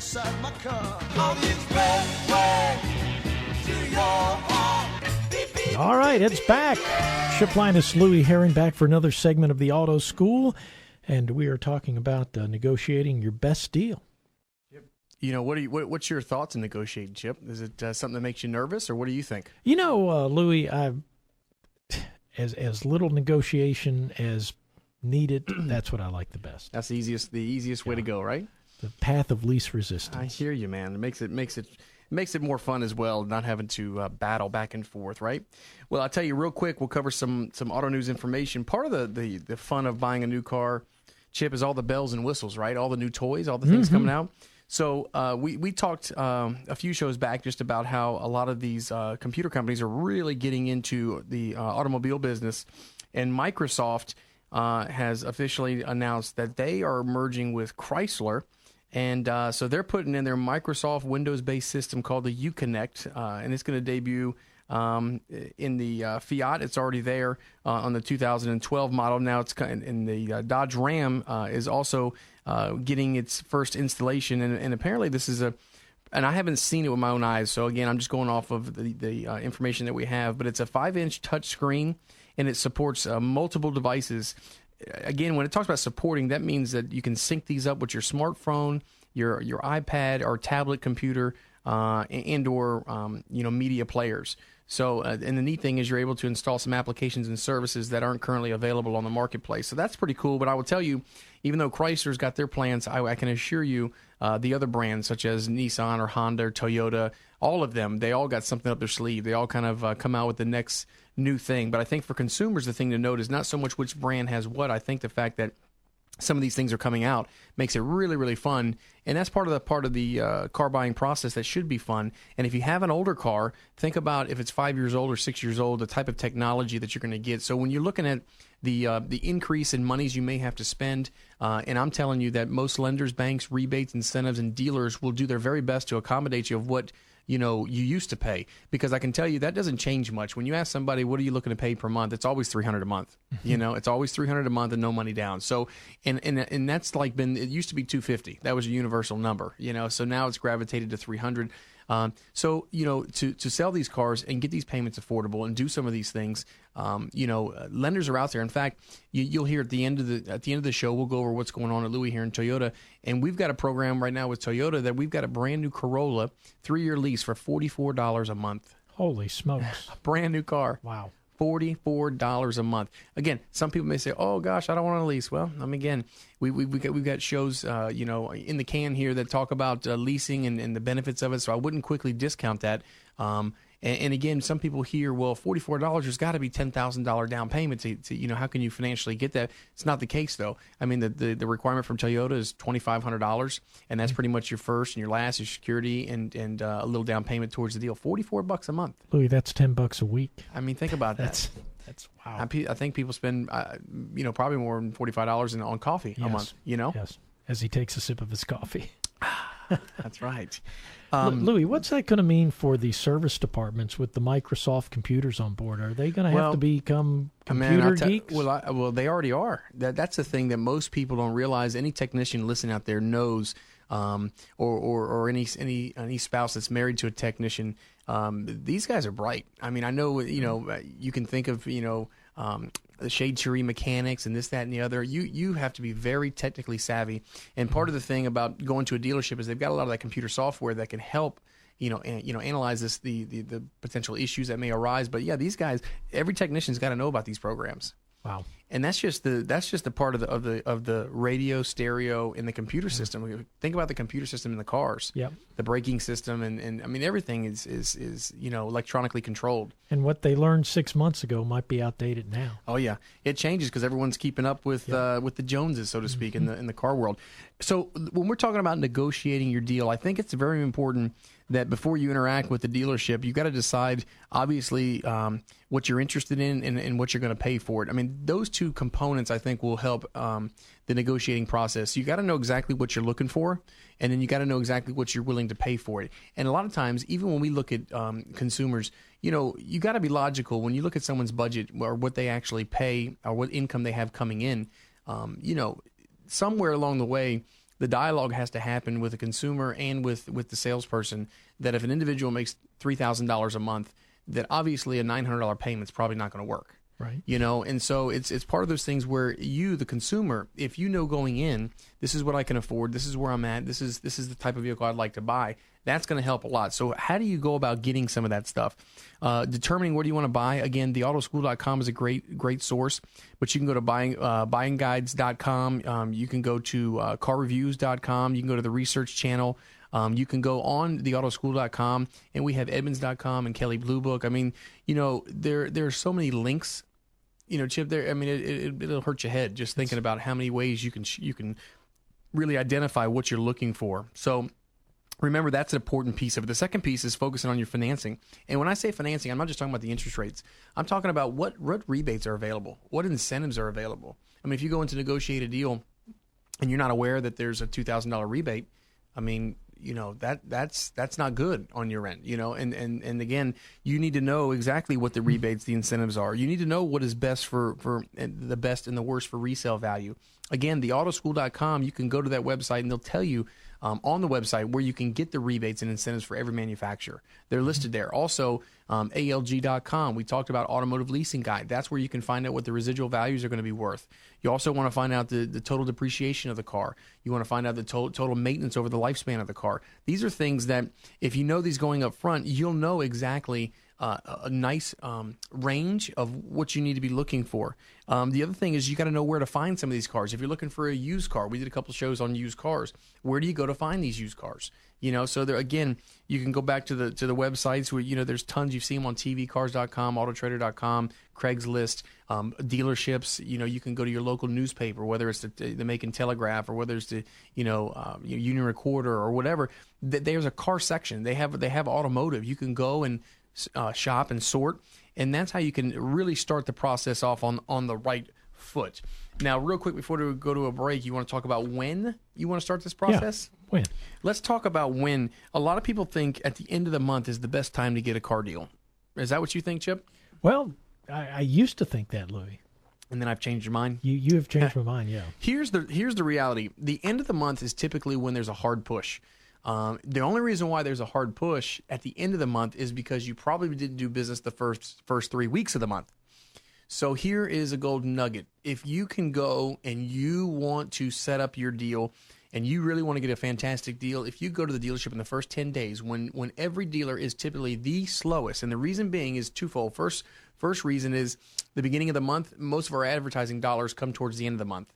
inside my car. On the expressway to your heart. Beep, beep. All right, it's back. Ship Lyness, Louie, Herron back for another segment of the Auto School, and we are talking about negotiating your best deal. You know, what's your thoughts on negotiating, Chip? Is it something that makes you nervous, or what do you think? You know, Louie, as little negotiation as needed, that's what I like the best. That's the easiest way to go, right? The path of least resistance. I hear you, man. It makes it more fun as well, not having to battle back and forth, right? Well, I'll tell you real quick, we'll cover some auto news information. Part of the fun of buying a new car, Chip, is all the bells and whistles, right? All the new toys, all the things coming out. So we talked a few shows back just about how a lot of these computer companies are really getting into the automobile business, and Microsoft has officially announced that they are merging with Chrysler, and so they're putting in their Microsoft Windows-based system called the Uconnect, and it's going to debut in the Fiat. It's already there on the 2012 model. Now it's in the Dodge Ram is also getting its first installation, and apparently this is and I haven't seen it with my own eyes, so again, I'm just going off of the information that we have, but it's a 5-inch touchscreen, and it supports multiple devices. Again, when it talks about supporting, that means that you can sync these up with your smartphone, your iPad or tablet computer, and/or media players. So, and the neat thing is you're able to install some applications and services that aren't currently available on the marketplace. So that's pretty cool. But I will tell you, even though Chrysler's got their plans, I can assure you the other brands such as Nissan or Honda or Toyota, all of them, they all got something up their sleeve. They all kind of come out with the next new thing. But I think for consumers, the thing to note is not so much which brand has what. I think the fact that some of these things are coming out makes it really, really fun, and that's part of the car buying process that should be fun. And if you have an older car, think about if it's 5 years old or 6 years old, the type of technology that you're going to get. So when you're looking at the increase in monies you may have to spend, and I'm telling you that most lenders, banks, rebates, incentives, and dealers will do their very best to accommodate you of what you used to pay, because I can tell you that doesn't change much. When you ask somebody, what are you looking to pay per month? It's always $300 a month. It's always $300 a month and no money down. So, and that's like it used to be $250. That was a universal number, so now it's gravitated to $300. So, to sell these cars and get these payments affordable and do some of these things, lenders are out there. In fact, you'll hear at the end of the show, we'll go over what's going on at Louie here in Toyota. And we've got a program right now with Toyota that we've got a brand new Corolla 3-year lease for $44 a month. Holy smokes. A brand new car. Wow. $44 a month. Again, some people may say, "Oh gosh, I don't want to lease." Well, again, we've got shows, in the can here that talk about leasing and the benefits of it. So I wouldn't quickly discount that. And again, some people hear, well, $44, there's got to be $10,000 down payment to how can you financially get that? It's not the case, though. I mean, the requirement from Toyota is $2,500, and that's pretty much your first and your last, your security, and a little down payment towards the deal. $44 a month. Louie, that's $10 a week. I mean, think about that. That's wow. I think people spend, probably more than $45 on coffee a month, Yes, as he takes a sip of his coffee. That's right. Louie, what's that going to mean for the service departments with the Microsoft computers on board? Are they going to have to become computer geeks? Well, they already are. That's the thing that most people don't realize. Any technician listening out there knows, or any spouse that's married to a technician. These guys are bright. I mean, I know you can think of the shade tree mechanics and this, that, and the other. You have to be very technically savvy. And part of the thing about going to a dealership is they've got a lot of that computer software that can help analyze the potential issues that may arise. But yeah, these guys, every technician's got to know about these programs. Wow. And that's just the part of the radio, stereo, and the computer system. Think about the computer system in the cars. Yep. The braking system, and I mean everything is electronically controlled. And what they learned 6 months ago might be outdated now. Oh yeah, it changes because everyone's keeping up with the Joneses, so to speak, in the car world. So when we're talking about negotiating your deal, I think it's very important that before you interact with the dealership, you've got to decide, obviously, what you're interested in and what you're going to pay for it. I mean, those two components, I think, will help the negotiating process. You got to know exactly what you're looking for, and then you got to know exactly what you're willing to pay for it. And a lot of times, even when we look at consumers, you got to be logical. When you look at someone's budget or what they actually pay or what income they have coming in, somewhere along the way, the dialogue has to happen with the consumer and with the salesperson, that if an individual makes $3,000 a month, that obviously a $900 payment is probably not going to work. Right. You know, and so it's part of those things where you, the consumer, if you know going in, this is what I can afford, this is where I'm at, this is the type of vehicle I'd like to buy, that's going to help a lot. So how do you go about getting some of that stuff? Determining what do you want to buy. Again, theautoschool.com is a great source, but you can go to buyingguides.com. You can go to carreviews.com. You can go to the research channel. You can go on theautoschool.com, and we have edmonds.com and Kelley Blue Book. I mean, you know, there are so many links. You know, Chip, there. I mean, it'll hurt your head just thinking about how many ways you can really identify what you're looking for. So remember, that's an important piece of it. The second piece is focusing on your financing. And when I say financing, I'm not just talking about the interest rates. I'm talking about what rebates are available, what incentives are available. I mean, if you go into negotiate a deal and you're not aware that there's a $2,000 rebate, I mean, you know, that's not good on your end, you know, and again, you need to know exactly what the rebates, the incentives are. You need to know what is best for the best and the worst for resale value. Again, theautoschool.com, you can go to that website and they'll tell you on the website where you can get the rebates and incentives for every manufacturer. They're listed there. Also, ALG.com, we talked about automotive leasing guide. That's where you can find out what the residual values are going to be worth. You also want to find out the total depreciation of the car. You want to find out the total maintenance over the lifespan of the car. These are things that if you know these going up front, you'll know exactly a nice range of what you need to be looking for. The other thing is you got to know where to find some of these cars. If you're looking for a used car, we did a couple shows on used cars. Where do you go to find these used cars? You know, so there again, you can go back to the websites where, you know, there's tons. You've seen them on tvcars.com, autotrader.com, Craigslist, dealerships. You know, you can go to your local newspaper, whether it's the Macon Telegraph or whether it's the Union Recorder or whatever. There's a car section. They have automotive. You can go and shop and sort, and that's how you can really start the process off on the right foot. Now, real quick before we go to a break, you want to talk about when you want to start this process? Yeah, when? Let's talk about when. A lot of people think at the end of the month is the best time to get a car deal. Is that what you think, Chip? Well, I used to think that, Louie. And then I've changed your mind? You have changed my mind, yeah. Here's the reality. The end of the month is typically when there's a hard push. The only reason why there's a hard push at the end of the month is because you probably didn't do business the first 3 weeks of the month. So here is a golden nugget. If you can go and you want to set up your deal and you really want to get a fantastic deal, if you go to the dealership in the first 10 days, when every dealer is typically the slowest, and the reason being is twofold. First reason is the beginning of the month, most of our advertising dollars come towards the end of the month.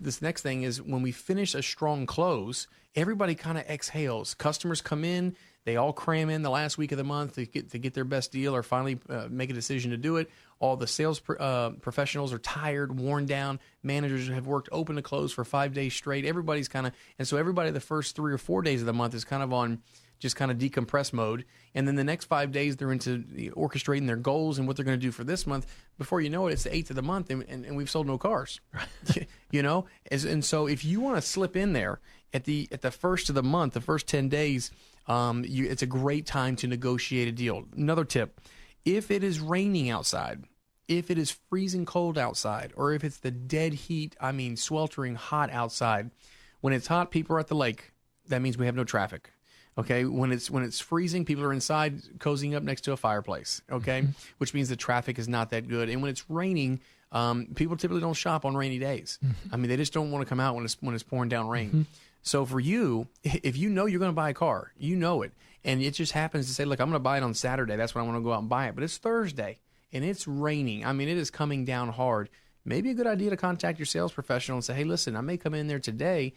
This next thing is when we finish a strong close, everybody kind of exhales. Customers come in, they all cram in the last week of the month to get their best deal or finally make a decision to do it. All the sales professionals are tired, worn down. Managers have worked open to close for 5 days straight. Everybody's and so everybody the first 3 or 4 days of the month is kind of on just kind of decompress mode. And then the next 5 days, they're into orchestrating their goals and what they're going to do for this month. Before you know it, it's the 8th of the month, and we've sold no cars. You know? And so if you want to slip in there at the first of the month, the first 10 days, it's a great time to negotiate a deal. Another tip, if it is raining outside, if it is freezing cold outside, or if it's the dead heat, I mean sweltering hot outside, when it's hot, people are at the lake. That means we have no traffic. Okay, when it's freezing, people are inside cozying up next to a fireplace. Okay, which means the traffic is not that good. And when it's raining, people typically don't shop on rainy days. I mean, they just don't want to come out when it's pouring down rain. So for you, if you know you're going to buy a car, you know it, and it just happens to say, look, I'm going to buy it on Saturday. That's when I want to go out and buy it. But it's Thursday and it's raining. I mean, it is coming down hard. Maybe a good idea to contact your sales professional and say, hey, listen, I may come in there today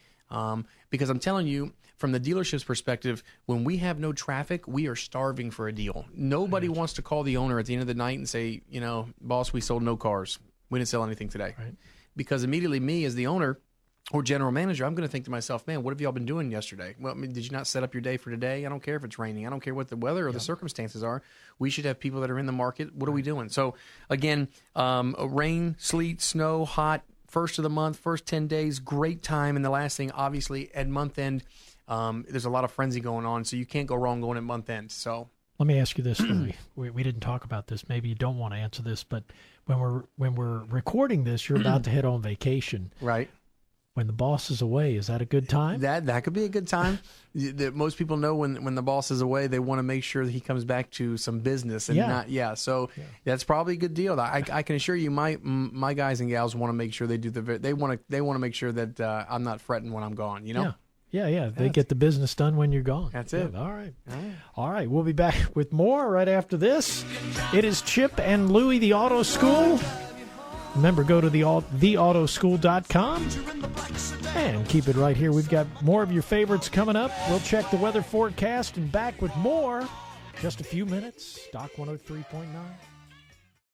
because I'm telling you, from the dealership's perspective, when we have no traffic, we are starving for a deal. Nobody wants to call the owner at the end of the night and say, you know, boss, we sold no cars. We didn't sell anything today. Right. Because immediately me as the owner or general manager, I'm going to think to myself, man, what have y'all been doing yesterday? Well, I mean, did you not set up your day for today? I don't care if it's raining. I don't care what the weather or the circumstances are. We should have people that are in the market. What are we doing? So, again, rain, sleet, snow, hot, first of the month, first 10 days, great time. And the last thing, obviously, at month end, there's a lot of frenzy going on, so you can't go wrong going at month end. So let me ask you this, Louie. We didn't talk about this. Maybe you don't want to answer this, but when we're recording this, you're about to head on vacation. Right. When the boss is away, is that a good time? That could be a good time. Most people know when the boss is away, they want to make sure that he comes back to some business and So that's probably a good deal. I can assure you, my guys and gals want to make sure they do they want to make sure that I'm not fretting when I'm gone. You know. Yeah. They get the business done when you're gone. That's it. All right. We'll be back with more right after this. It is Chip and Louie, the Auto School. Remember, go to theautoschool.com and keep it right here. We've got more of your favorites coming up. We'll check the weather forecast and back with more. Just a few minutes. Stock 103.9.